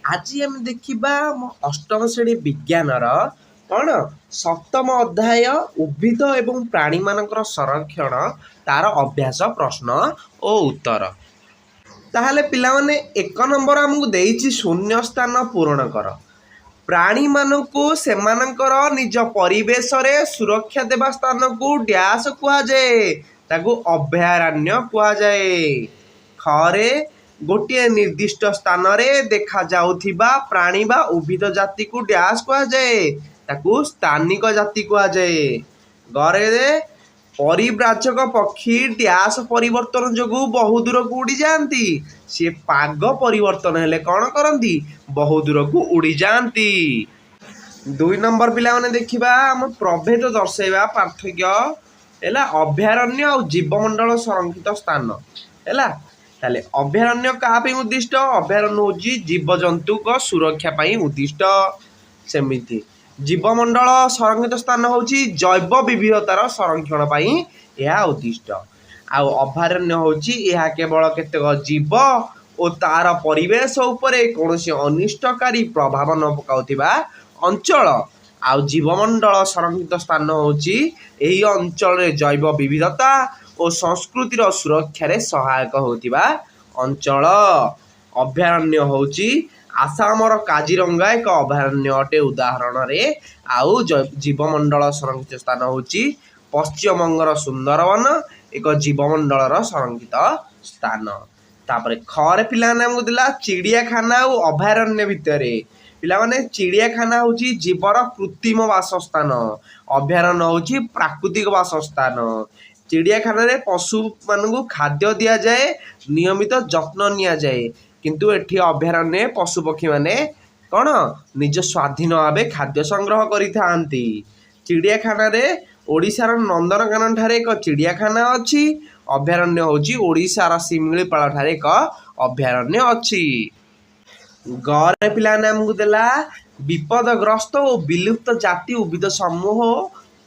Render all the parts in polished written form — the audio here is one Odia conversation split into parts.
आज आम देखा अष्टम श्रेणी विज्ञानर कौन सप्तम अध्याय उद्भिद एवं प्राणी मानकर संरक्षण तार अभ्यास प्रश्न और उत्तर। ताहले पिला माने एक नंबर आमको देइछि शून्य स्थान पूरण कर। प्राणी मानकु सेमानकर निज परिवेश रे सुरक्षा देवा स्थान को डैश कुआ जाए ताकू अभयारण्य कुआ जाए। खरे गोटे निर्दिष्ट स्थान रे देखा जाउथिबा प्राणी बा उद्भिद जाति को डैश कुआ जाए ताकू स्थानिक जाति कुआ जाए। गरे परिव्राजक पक्षी डैश परिवर्तन जोगु बहु दूर को उड़ी जाती सी पाग परिवर्तन हेले कौन करती बहु दूर को उड़ी जाती। 2 नंबर पिला माने देखिबा हम प्रभेद दर्शाइबा पार्थक्य हैला अभयारण्य और जीवमंडल संरक्षित स्थान हैला। ताले अभयारण्य का पे उद्दिष्ट अभयारण्य होजी जीवजंतु को सुरक्षा पाई उद्दिष्ट। सेमिति जीवमंडल संरक्षित स्थान होची जैव विविधतार संरक्षण पाई यह उद्दिष्ट। आ अभयारण्य होची यह केवल केतक जीव और तार परिवेश उपरे कौनसी अनिष्टकारी प्रभाव न पकाउथिबा अंचल। आ जीवमंडल संरक्षित स्थान होची एही अंचल रे जैव विविधता और संस्कृतिर सुरक्षा रे सहायक होतिबा अंचल। अभयारण्य होची आसामर काजीरंगा एक अभयारण्य अटे उदाहरण रे। आउ जीवमंडल संरक्षित स्थान होची पश्चिम बंगर सुंदरवन एक जीवमंडल संरक्षित स्थान। तापरे खरे पिला नाम दिला चिड़ियाखाना और अभयारण्य भितरे पिला माने चिड़ियाखाना होची जीवर कृत्रिम वासस्थान अभयारण्य होची प्राकृतिक वासस्थान। चिड़ियाखाना रे पशु मानू खाद्य दि जाए नियमित जत्न निया जाए किंतु एठी अभयारण्य पशु पक्षी माने कौन निज स्वाधीन भाव खाद्य संग्रह करिथांती। चिड़ियाखाना रे ओडिशार नंदनकानन ठारे एक चिड़ियाखाना अच्छी अभयारण्य होची ओडिशार शिमिलीपाल ठारे एक अभयारण्य अच्छी। गरे पिला नाम को देला विपदग्रस्त और विलुप्त जाति उद्भिद समूह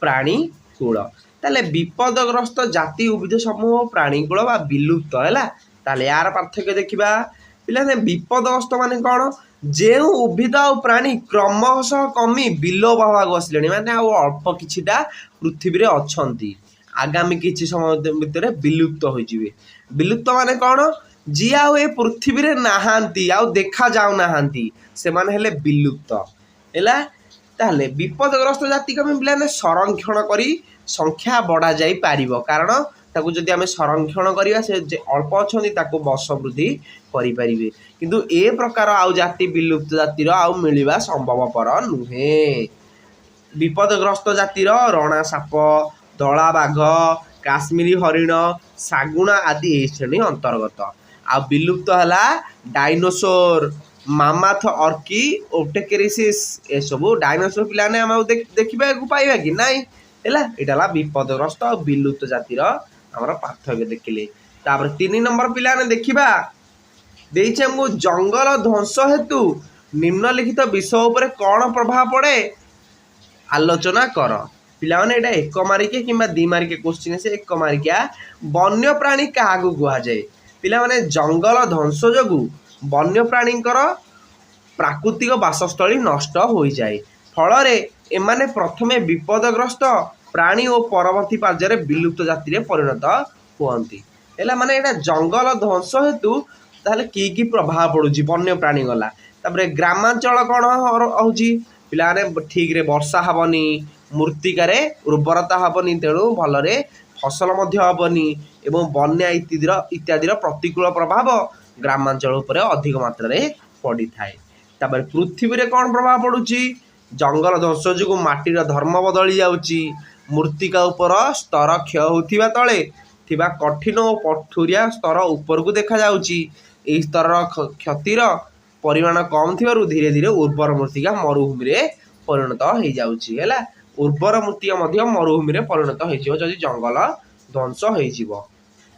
प्राणी कूल। ताले विपदग्रस्त जाति उद्भिद समूह प्राणी कूल बा विलुप्त हैला। ताले यार पार्थक्य देखिबा पिला ने विपदग्रस्त माने कौन जे उद्भिद और प्राणी क्रमशः कमी विलोप होगा बसले माने अल्प किछिटा पृथ्वी रे अछंती आगामी किछि समय भितर विलुप्त हो जिवे। विलुप्त माने कौन जी आउ ए पृथ्वी रे नाहांती आउ देखा जाउ नाहांती से माने हेले विलुप्त हैला। ताहले विपदग्रस्त जाति को पिलाने संरक्षण करी संख्या बढ़ा जाई पारिबो कारण ताकू जदि आमे संरक्षण करिया से जे अल्प अछंती ताकू वर्ष वृद्धि करि परिबे किंतु ए प्रकार आउ जाति विलुप्त जातिर आउ मिलिबा संभवपर नुहे। विपदग्रस्त जातिर रणा साप धला बाघ काश्मीरी हरिण सागुणा आदि ए श्रेणी अंतर्गत। आ विलुप्त हला डायनोसोर मामाथ अर्की ओटेकेरिसिस ए सबु डायनोसोर पिलाने हम देखिबा को पाइबा कि नाही हैला। एटाला विपदग्रस्त और विलुप्त जातिर हमर पार्थक्य देखिले। तापर 3 नंबर पिलाने देखिबा देइछे हमको जंगल ध्वंस हेतु निम्नलिखित विषय उपरे कौन प्रभाव पड़े आलोचना कर। पिला माने एटा एक मारिके किंबा 2 मारिके क्वेश्चन से एक मारिका वन्य प्राणी क्या कह जाए। पिला माने जंगल ध्वंस जोगु वन्य प्राणी प्राकृतिक बासस्थली नष्ट हो जाए फल एमाने प्रथमे विपदग्रस्त प्राणी और परवर्ती पर्यायर विलुप्त जाति परिणत हुअंती हैला। माने एटा जंगल ध्वंस हेतु ताहले की प्रभाव पड़ुची वन्य प्राणी गला। तापरे ग्रामांचल कौन होउची पिला माने ठीक रे वर्षा हबनी मृत्तिकार उर्वरता हबनी तेणु भलरे फसल मध्य हबनी एवं बन्या इत्यादि प्रतिकूल प्रभाव ग्रामांचल उपरे अधिक मात्रा रे पड़ी थाए। तापर पृथ्वी रे कौन प्रभाव पड़ुची जंगल ध्वंस जो माटीर धर्म बदली जाउची मृत्तिका उपर स्तर क्षय होथिबा तले थिबा कठिन और पठुरिया स्तर ऊपर को देखा जाउची। एही स्तर क्षतिर परिमाण कम थिबारु धीरे धीरे उर्वर मृत्तिका मरुभूमि रे परिणत हो जाउची हैला। उर्वर मृत्तिका मध्य मरुभूमि रे परिणत हो जिवो जदि जंगल ध्वंस हो जिवो।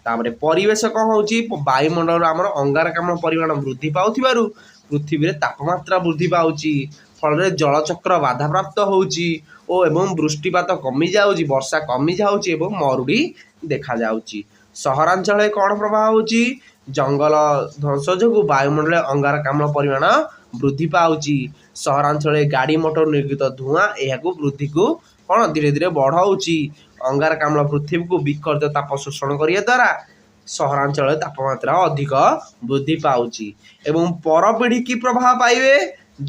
तापरे परिवेश कौन होची वायुमंडल आमर अंगारकाम्ल परिमाण वृद्धि पाउथिबारु पृथ्वी रे तापमात्रा वृद्धि पाउची फल जलचक्र बाधाप्राप्त होउची ओ एवं वृष्टिपात कमी जाउची वर्षा कमी जाउची एवं मरुड़ी देखा जाउची। सहरांचल कौन प्रभाव होची जंगल ध्वंस जो वायुमंडल अंगारकाम्ल परिमाण ବୃଦ୍ଧି ପାଉଛି। ସହରାଞ୍ଚଳରେ ଗାଡ଼ି ମଟର ନିର୍ଗତ ଧୂଆଁ ଏହାକୁ ବୃଦ୍ଧିକୁ କ'ଣ ଧୀରେ ଧୀରେ ବଢ଼ାଉଛି। ଅଙ୍ଗାରକାମ୍ଳ ପୃଥିବୀକୁ ବିକୃତ ତାପ ଶୋଷଣ କରିବା ଦ୍ୱାରା ସହରାଞ୍ଚଳରେ ତାପମାତ୍ରା ଅଧିକ ବୃଦ୍ଧି ପାଉଛି। ଏବଂ ପରପିଢ଼ି କି ପ୍ରଭାବ ପାଇବେ?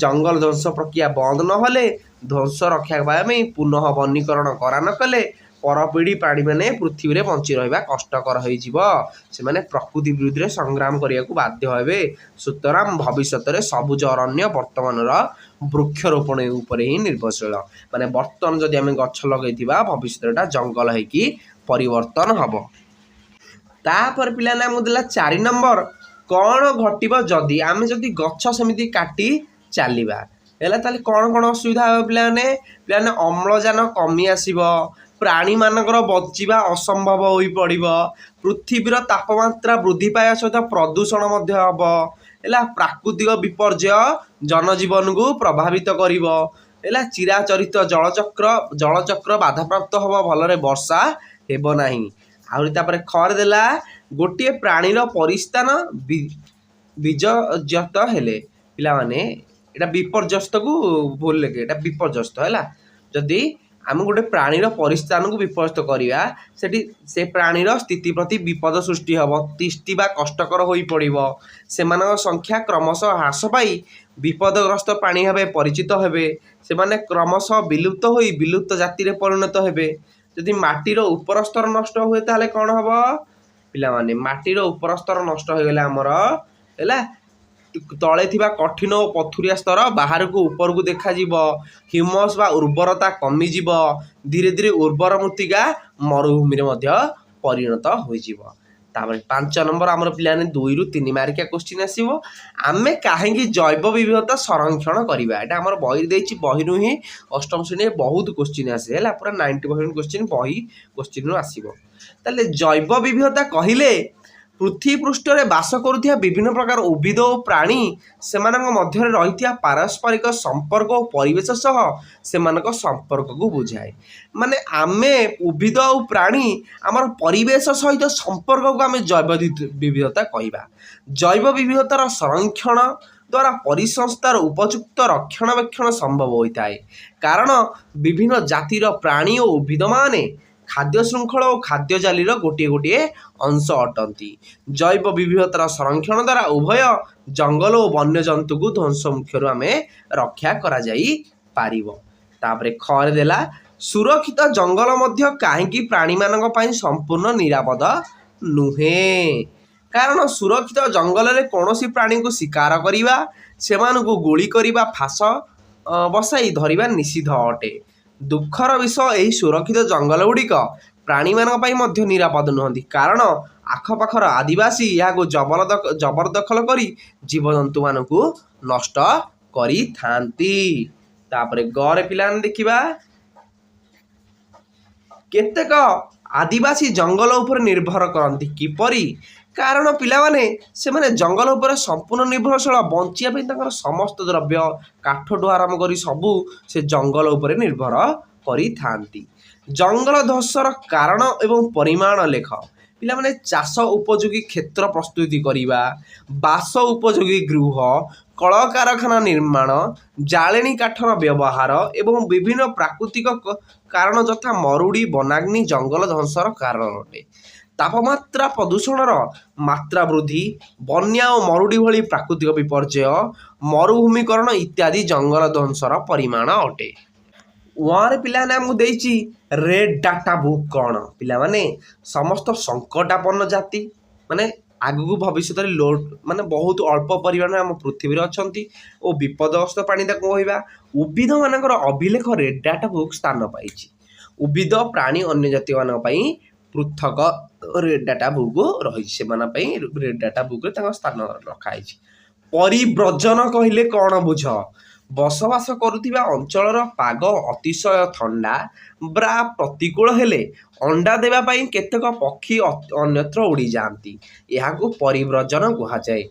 ଜଙ୍ଗଲ ଧ୍ୱଂସ ପ୍ରକ୍ରିୟା ବନ୍ଦ ନହେଲେ, ଧ୍ୱଂସ ରକ୍ଷା ପାଇବା ପାଇଁ ପୁନଃ ବନୀକରଣ କରା ନ କଲେ ପରପିଢ଼ି ପ୍ରାଣୀମାନେ ପୃଥିବୀରେ ବଞ୍ଚି ରହିବା କଷ୍ଟକର ହୋଇଯିବ। ସେମାନେ ପ୍ରକୃତି ବିରୁଦ୍ଧରେ ସଂଗ୍ରାମ କରିବାକୁ ବାଧ୍ୟ ହେବେ। ସୁତରାଂ ଭବିଷ୍ୟତରେ ସବୁଜ ଅରଣ୍ୟ ବର୍ତ୍ତମାନର ବୃକ୍ଷରୋପଣ ଉପରେ ହିଁ ନିର୍ଭରଶୀଳ। ମାନେ ବର୍ତ୍ତମାନ ଯଦି ଆମେ ଗଛ ଲଗାଇଥିବା ଭବିଷ୍ୟତରେ ଏଟା ଜଙ୍ଗଲ ହେଇକି ପରିବର୍ତ୍ତନ ହେବ। ତାପରେ ପିଲାମାନେ ଆମକୁ ଦେଲା 4 ନମ୍ବର, କ'ଣ ଘଟିବ ଯଦି ଆମେ ଯଦି ଗଛ ସେମିତି କାଟି ଚାଲିବା ହେଲା, ତାହେଲେ କ'ଣ କ'ଣ ଅସୁବିଧା ହେବ ପିଲାମାନେ? ପିଲାମାନେ ଅମ୍ଳଜାନ କମି ଆସିବ, ପ୍ରାଣୀମାନଙ୍କର ବଞ୍ଚିବା ଅସମ୍ଭବ ହୋଇପଡ଼ିବ, ପୃଥିବୀର ତାପମାତ୍ରା ବୃଦ୍ଧି ପାଇବା ସହିତ ପ୍ରଦୂଷଣ ମଧ୍ୟ ହେବ ହେଲା, ପ୍ରାକୃତିକ ବିପର୍ଯ୍ୟୟ ଜନଜୀବନକୁ ପ୍ରଭାବିତ କରିବ ହେଲା, ଚିରାଚରିତ ଜଳଚକ୍ର ବାଧାପ୍ରାପ୍ତ ହେବ, ଭଲରେ ବର୍ଷା ହେବ ନାହିଁ। ଆହୁରି ତାପରେ ଖରେ ଦେଲା ଗୋଟିଏ ପ୍ରାଣୀର ପରିସ୍ଥାନ ବିଜର୍ଜତ ହେଲେ, ପିଲାମାନେ ଏଇଟା ବିପର୍ଯ୍ୟସ୍ତକୁ ଭୁଲ ଲେଖେ, ଏଇଟା ବିପର୍ଯ୍ୟସ୍ତ ହେଲା। ଯଦି ଆମେ ଗୋଟେ ପ୍ରାଣୀର ପରିସ୍ଥାନକୁ ବିପର୍ଯ୍ୟସ୍ତ କରିବା, ସେଠି ସେ ପ୍ରାଣୀର ସ୍ଥିତି ପ୍ରତି ବିପଦ ସୃଷ୍ଟି ହେବ, ତିଷ୍ଠିବା କଷ୍ଟକର ହୋଇପଡ଼ିବ, ସେମାନଙ୍କ ସଂଖ୍ୟା କ୍ରମଶଃ ହ୍ରାସ ପାଇ ବିପଦଗ୍ରସ୍ତ ପ୍ରାଣୀ ଭାବେ ପରିଚିତ ହେବେ, ସେମାନେ କ୍ରମଶଃ ବିଲୁପ୍ତ ହୋଇ ବିଲୁପ୍ତ ଜାତିରେ ପରିଣତ ହେବେ। ଯଦି ମାଟିର ଉପର ସ୍ତର ନଷ୍ଟ ହୁଏ ତାହେଲେ କ'ଣ ହେବ? ପିଲାମାନେ ମାଟିର ଉପର ସ୍ତର ନଷ୍ଟ ହୋଇଗଲେ ଆମର ହେଲା, ତଳେ ଥିବା କଠିନ ଓ ପଥୁରିଆ ସ୍ତର ବାହାରକୁ ଉପରକୁ ଦେଖାଯିବ, ହ୍ୟୁମସ୍ ବା ଉର୍ବରତା କମିଯିବ, ଧୀରେ ଧୀରେ ଉର୍ବର ମୃତ୍ତିକା ମରୁଭୂମିରେ ମଧ୍ୟ ପରିଣତ ହୋଇଯିବ। ତାପରେ 5 ନମ୍ବର ଆମର ପିଲାମାନେ 2 ରୁ 3 ମାର୍କିଆ କୋଶ୍ଚିନ୍ ଆସିବ। ଆମେ କାହିଁକି ଜୈବ ବିବିଧତା ସଂରକ୍ଷଣ କରିବା? ଏଇଟା ଆମର ବହିରେ ଦେଇଛି, ବହିରୁ ହିଁ ଅଷ୍ଟମ ଶ୍ରେଣୀରେ ବହୁତ କୋଶ୍ଚିନ୍ ଆସେ ହେଲା, ପୁରା 90% କୋଶ୍ଚିନ୍ ବହି କୋଶ୍ଚିନ୍ରୁ ଆସିବ। ତାହେଲେ ଜୈବ ବିବିଧତା କହିଲେ ପୃଥିବୀ ପୃଷ୍ଠରେ ବାସ କରୁଥିବା ବିଭିନ୍ନ ପ୍ରକାର ଉଦ୍ଭିଦ ଓ ପ୍ରାଣୀ, ସେମାନଙ୍କ ମଧ୍ୟରେ ରହିଥିବା ପାରସ୍ପରିକ ସମ୍ପର୍କ ଓ ପରିବେଶ ସହ ସେମାନଙ୍କ ସମ୍ପର୍କକୁ ବୁଝାଏ। ମାନେ ଆମେ ଉଦ୍ଭିଦ ଆଉ ପ୍ରାଣୀ ଆମର ପରିବେଶ ସହିତ ସମ୍ପର୍କକୁ ଆମେ ଜୈବ ବିବିଧତା କହିବା। ଜୈବ ବିବିଧତାର ସଂରକ୍ଷଣ ଦ୍ୱାରା ପରିସଂସ୍ଥାର ଉପଯୁକ୍ତ ରକ୍ଷଣାବେକ୍ଷଣ ସମ୍ଭବ ହୋଇଥାଏ, କାରଣ ବିଭିନ୍ନ ଜାତିର ପ୍ରାଣୀ ଓ ଉଦ୍ଭିଦମାନେ ଖାଦ୍ୟ ଶୃଙ୍ଖଳ ଓ ଖାଦ୍ୟ ଜାଲିର ଗୋଟିଏ ଗୋଟିଏ ଅଂଶ ଅଟନ୍ତି। ଜୈବ ବିବିଧତାର ସଂରକ୍ଷଣ ଦ୍ୱାରା ଉଭୟ ଜଙ୍ଗଲ ଓ ବନ୍ୟଜନ୍ତୁଙ୍କୁ ଧ୍ୱଂସ ମୁଖ୍ୟରୁ ଆମେ ରକ୍ଷା କରାଯାଇପାରିବ। ତାପରେ ଖରେ ଦେଲା ସୁରକ୍ଷିତ ଜଙ୍ଗଲ ମଧ୍ୟ କାହିଁକି ପ୍ରାଣୀମାନଙ୍କ ପାଇଁ ସମ୍ପୂର୍ଣ୍ଣ ନିରାପଦ ନୁହେଁ? କାରଣ ସୁରକ୍ଷିତ ଜଙ୍ଗଲରେ କୌଣସି ପ୍ରାଣୀଙ୍କୁ ଶିକାର କରିବା, ସେମାନଙ୍କୁ ଗୁଳି କରିବା, ଫାଶ ବସାଇ ଧରିବା ନିଷିଦ୍ଧ ଅଟେ। ଦୁଃଖର ବିଷୟ, ଏହି ସୁରକ୍ଷିତ ଜଙ୍ଗଲଗୁଡ଼ିକ ପ୍ରାଣୀମାନଙ୍କ ପାଇଁ ମଧ୍ୟ ନିରାପଦ ନୁହନ୍ତି, କାରଣ ଆଖପାଖର ଆଦିବାସୀ ଏହାକୁ ଜବରଦଖଲ କରି ଜୀବଜନ୍ତୁମାନଙ୍କୁ ନଷ୍ଟ କରିଥାନ୍ତି। ତାପରେ ଗରେ ପିଲାମାନେ ଦେଖିବା, କେତେକ ଆଦିବାସୀ ଜଙ୍ଗଲ ଉପରେ ନିର୍ଭର କରନ୍ତି। କିପରି? କାରଣ ପିଲାମାନେ ସେମାନେ ଜଙ୍ଗଲ ଉପରେ ସମ୍ପୂର୍ଣ୍ଣ ନିର୍ଭରଶୀଳ, ବଞ୍ଚିବା ପାଇଁ ତାଙ୍କର ସମସ୍ତ ଦ୍ରବ୍ୟ କାଠଠୁ ଆରମ୍ଭ କରି ସବୁ ସେ ଜଙ୍ଗଲ ଉପରେ ନିର୍ଭର କରିଥାନ୍ତି। ଜଙ୍ଗଲ ଧ୍ୱଂସର କାରଣ ଏବଂ ପରିମାଣ ଲେଖ। ପିଲାମାନେ ଚାଷ ଉପଯୋଗୀ କ୍ଷେତ୍ର ପ୍ରସ୍ତୁତି କରିବା, ବାସ ଉପଯୋଗୀ ଗୃହ, କଳକାରଖାନା ନିର୍ମାଣ, ଜାଳେଣୀ କାଠର ବ୍ୟବହାର ଏବଂ ବିଭିନ୍ନ ପ୍ରାକୃତିକ କାରଣ ଯଥା ମରୁଡ଼ି, ବନାଗ୍ନି ଜଙ୍ଗଲ ଧ୍ୱଂସର କାରଣ ଅଟେ। ତାପମାତ୍ରା ପ୍ରଦୂଷଣର ମାତ୍ରା ବୃଦ୍ଧି, ବନ୍ୟା ଓ ମରୁଡ଼ି ଭଳି ପ୍ରାକୃତିକ ବିପର୍ଯ୍ୟୟ, ମରୁଭୂମିକରଣ ଇତ୍ୟାଦି ଜଙ୍ଗଲ ଧ୍ୱଂସର ପରିମାଣ ଅଟେ। 1ରେ ପିଲାମାନେ ଆମକୁ ଦେଇଛି ରେଡ୍ ଡାଟା ବୁକ୍ କ'ଣ? ପିଲାମାନେ ସମସ୍ତ ସଙ୍କଟାପନ୍ନ ଜାତି, ମାନେ ଆଗକୁ ଭବିଷ୍ୟତରେ ମାନେ ବହୁତ ଅଳ୍ପ ପରିମାଣରେ ଆମ ପୃଥିବୀରେ ଅଛନ୍ତି ଓ ବିପଦଗ୍ରସ୍ତ ପ୍ରାଣୀ ତାକୁ କହିବା। ଉଦ୍ଭିଦମାନଙ୍କର ଅଭିଲେଖ ରେଡ୍ ଡାଟା ବୁକ୍ ସ୍ଥାନ ପାଇଛି। ଉଦ୍ଭିଦ, ପ୍ରାଣୀ, ଅନ୍ୟ ଜାତିମାନଙ୍କ ପାଇଁ ପୃଥକ ରେଡ୍ ଡାଟା ବୁକ୍ ରହିଛି, ସେମାନଙ୍କ ପାଇଁ ରେଡ୍ ଡାଟା ବୁକ୍ରେ ତାଙ୍କ ସ୍ଥାନ ରଖାଯାଇଛି। ପରିବ୍ରଜନ କହିଲେ କ'ଣ ବୁଝ? ବସବାସ କରୁଥିବା ଅଞ୍ଚଳର ପାଗ ଅତିଶୟ ଥଣ୍ଡା ବା ପ୍ରତିକୂଳ ହେଲେ ଅଣ୍ଡା ଦେବା ପାଇଁ କେତେକ ପକ୍ଷୀ ଅନ୍ୟତ୍ର ଉଡ଼ିଯାଆନ୍ତି, ଏହାକୁ ପରିବ୍ରଜନ କୁହାଯାଏ।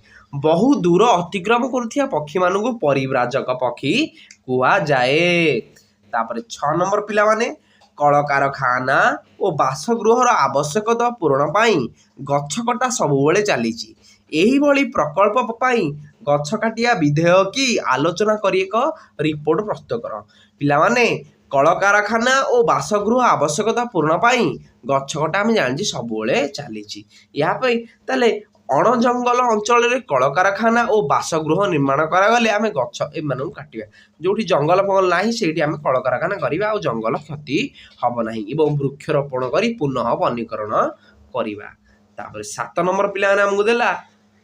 ବହୁ ଦୂର ଅତିକ୍ରମ କରୁଥିବା ପକ୍ଷୀମାନଙ୍କୁ ପରିବ୍ରାଜକ ପକ୍ଷୀ କୁହାଯାଏ। ତାପରେ 6 ନମ୍ବର ପିଲାମାନେ, କଳକାରଖାନା ଓ ବାସଗୃହର ଆବଶ୍ୟକତା ପୂରଣ ପାଇଁ ଗଛ କଟା ସବୁବେଳେ ଚାଲିଛି। ଏହିଭଳି ପ୍ରକଳ୍ପ ପାଇଁ ଗଛ କାଟିବା ବିଧେୟ କି ଆଲୋଚନା କରି ଏକ ରିପୋର୍ଟ ପ୍ରସ୍ତୁତ କର। ପିଲାମାନେ କଳକାରଖାନା ଓ ବାସଗୃହ ଆବଶ୍ୟକତା ପୂରଣ ପାଇଁ ଗଛ କଟା ଆମେ ଜାଣିଛି ସବୁବେଳେ ଚାଲିଛି। ଏହା ପାଇଁ ତାହେଲେ ଅଣ ଜଙ୍ଗଲ ଅଞ୍ଚଳରେ କଳକାରଖାନା ଓ ବାସଗୃହ ନିର୍ମାଣ କରାଗଲେ ଆମେ ଗଛ ଏମାନଙ୍କୁ କାଟିବା। ଯେଉଁଠି ଜଙ୍ଗଲ ଫଙ୍ଗଲ ନାହିଁ ସେଇଠି ଆମେ କଳକାରଖାନା କରିବା ଆଉ ଜଙ୍ଗଲ କ୍ଷତି ହେବ ନାହିଁ ଏବଂ ବୃକ୍ଷରୋପଣ କରି ପୁନଃ ବନୀକରଣ କରିବା। ତାପରେ 7 ନମ୍ବର ପିଲାମାନେ ଆମକୁ ଦେଲା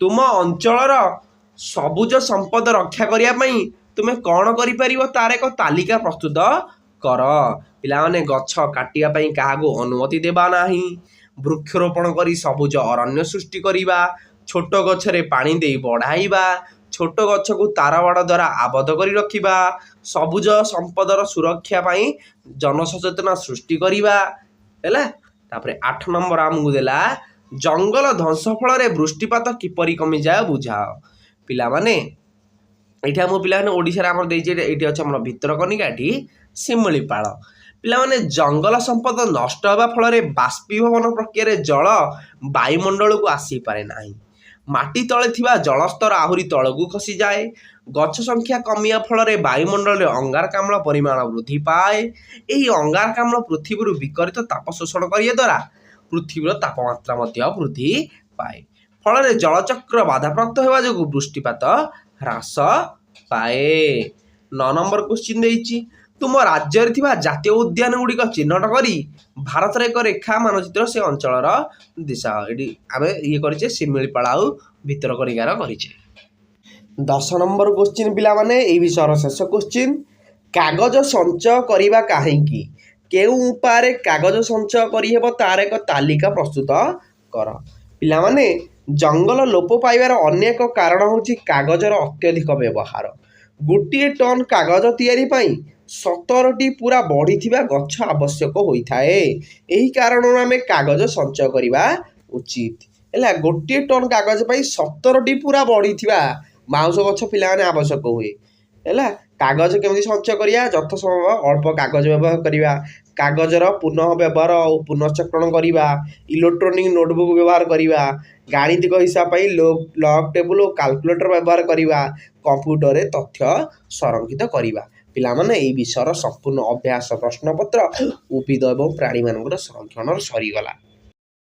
ତୁମ ଅଞ୍ଚଳର ସବୁଜ ସମ୍ପଦ ରକ୍ଷା କରିବା ପାଇଁ ତୁମେ କ'ଣ କରିପାରିବ ତାର ଏକ ତାଲିକା ପ୍ରସ୍ତୁତ କର। ପିଲାମାନେ ଗଛ କାଟିବା ପାଇଁ କାହାକୁ ଅନୁମତି ଦେବା ନାହିଁ, ବୃକ୍ଷରୋପଣ କରି ସବୁଜ ଅରଣ୍ୟ ସୃଷ୍ଟି କରିବା, ଛୋଟ ଗଛରେ ପାଣି ଦେଇ ବଢ଼ାଇବା, ଛୋଟ ଗଛକୁ ତାରବାଡ଼ ଦ୍ୱାରା ଆବଦ୍ଧ କରି ରଖିବା, ସବୁଜ ସମ୍ପଦର ସୁରକ୍ଷା ପାଇଁ ଜନସଚେତନା ସୃଷ୍ଟି କରିବା ହେଲା। ତାପରେ 8 ନମ୍ବର ଆମକୁ ଦେଲା ଜଙ୍ଗଲ ଧ୍ୱଂସ ଫଳରେ ବୃଷ୍ଟିପାତ କିପରି କମିଯାଏ ବୁଝାଅ। ପିଲାମାନେ ଏଇଠି ଆମ ପିଲାମାନେ ଓଡ଼ିଶାରେ ଆମର ଦେଇଛି, ଏଇଠି ଅଛି ଆମର ଭିତରକନିକା, ଏଠି ଶିମିଳିପାଳ। ପିଲାମାନେ ଜଙ୍ଗଲ ସମ୍ପଦ ନଷ୍ଟ ହେବା ଫଳରେ ବାଷ୍ପୀଭବନ ପ୍ରକ୍ରିୟାରେ ଜଳ ବାୟୁମଣ୍ଡଳକୁ ଆସିପାରେ ନାହିଁ, ମାଟି ତଳେ ଥିବା ଜଳସ୍ତର ଆହୁରି ତଳକୁ ଖସିଯାଏ, ଗଛ ସଂଖ୍ୟା କମିବା ଫଳରେ ବାୟୁମଣ୍ଡଳରେ ଅଙ୍ଗାରକାମ୍ଳ ପରିମାଣ ବୃଦ୍ଧି ପାଏ। ଏହି ଅଙ୍ଗାରକାମ୍ଳ ପୃଥିବୀରୁ ବିକରିତ ତାପ ଶୋଷଣ କରିବା ଦ୍ୱାରା ପୃଥିବୀର ତାପମାତ୍ରା ମଧ୍ୟ ବୃଦ୍ଧି ପାଏ, ଫଳରେ ଜଳଚକ୍ର ବାଧାପ୍ରାପ୍ତ ହେବା ଯୋଗୁଁ ବୃଷ୍ଟିପାତ ହ୍ରାସ ପାଏ। 9 ନମ୍ବର କ୍ୱେଶ୍ଚିନ୍ ଦେଇଛି ତୁମ ରାଜ୍ୟରେ ଥିବା ଜାତୀୟ ଉଦ୍ୟାନ ଗୁଡ଼ିକ ଚିହ୍ନଟ କରି ଭାରତର ଏକ ରେଖା ମାନଚିତ୍ର ସେ ଅଞ୍ଚଳର ଦିଶାଅ। ଏଠି ଆମେ କରିଛେ ଶିମିଳିପାଳ ଆଉ ଭିତରକନିକାର କରିଛେ। 10 ନମ୍ବର କ୍ୱେଶ୍ଚିନ୍ ପିଲାମାନେ ଏଇ ବିଷୟର ଶେଷ କ୍ୱେଶ୍ଚିନ୍ କାଗଜ ସଞ୍ଚୟ କରିବା କାହିଁକି, କେଉଁ ଉପାୟରେ କାଗଜ ସଞ୍ଚୟ କରିହେବ ତାର ଏକ ତାଲିକା ପ୍ରସ୍ତୁତ କର। ପିଲାମାନେ ଜଙ୍ଗଲ ଲୋପ ପାଇବାର ଅନ୍ୟ ଏକ କାରଣ ହେଉଛି କାଗଜର ଅତ୍ୟଧିକ ବ୍ୟବହାର। ଗୋଟିଏ ଟନ୍ କାଗଜ ତିଆରି ପାଇଁ 17ଟି ପୁରା ବଢ଼ିଥିବା ଗଛ ଆବଶ୍ୟକ ହୋଇଥାଏ। ଏହି କାରଣରୁ ଆମେ କାଗଜ ସଞ୍ଚୟ କରିବା ଉଚିତ ହେଲା। ଗୋଟିଏ ଟନ୍ କାଗଜ ପାଇଁ 17ଟି ପୁରା ବଢ଼ିଥିବା ବାଉଁଶ ଗଛ ପିଲାମାନେ ଆବଶ୍ୟକ ହୁଏ ହେଲା। କାଗଜ କେମିତି ସଞ୍ଚୟ କରିବା, ଯଥାସମ୍ଭବ ଅଳ୍ପ କାଗଜ ବ୍ୟବହାର କରିବା, କାଗଜର ପୁନଃ ବ୍ୟବହାର ଓ ପୁନଃଚକ୍ରଣ କରିବା, ଇଲେକ୍ଟ୍ରୋନିକ୍ ନୋଟବୁକ୍ ବ୍ୟବହାର କରିବା, ଗାଣିତିକ ହିସାବ ପାଇଁ ଲଗ୍ ଟେବୁଲ ଓ କାଲକୁଲେଟର ବ୍ୟବହାର କରିବା, କମ୍ପ୍ୟୁଟରରେ ତଥ୍ୟ ସଂରକ୍ଷିତ କରିବା। ପିଲାମାନେ ଏହି ବିଷୟର ସମ୍ପୂର୍ଣ୍ଣ ଅଭ୍ୟାସ ପ୍ରଶ୍ନପତ୍ର ଉଦ୍ଭିଦ ଏବଂ ପ୍ରାଣୀମାନଙ୍କର ସଂରକ୍ଷଣର ସରିଗଲା।